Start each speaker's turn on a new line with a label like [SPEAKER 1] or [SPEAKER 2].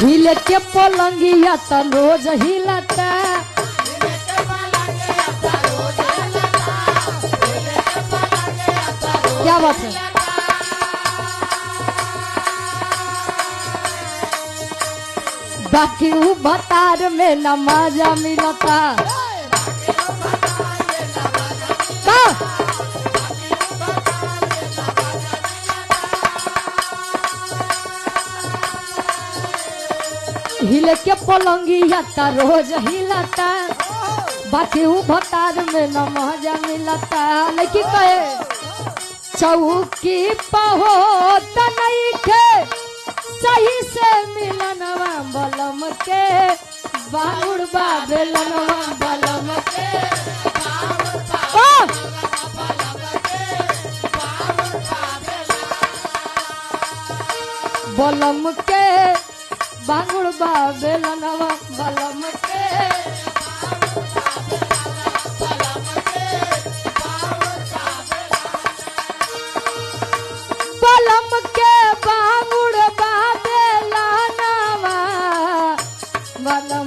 [SPEAKER 1] हिले के पलंगिया त रोज हिलता क्या बात है। बाकी ऊ भतार में न मजा मिलता का हिले के पलंगिया त रोज हिलता बाकी ऊ भतार में न मजा मिलता। लेकिन कहे चौकी पहो त नहीं के सही से मिलनवा बलम के बाउड़ बेलनवा बलम के बलम के बांगुड़ बेलनवा बलम के बलम के बांगुड़ बेलनवा बलम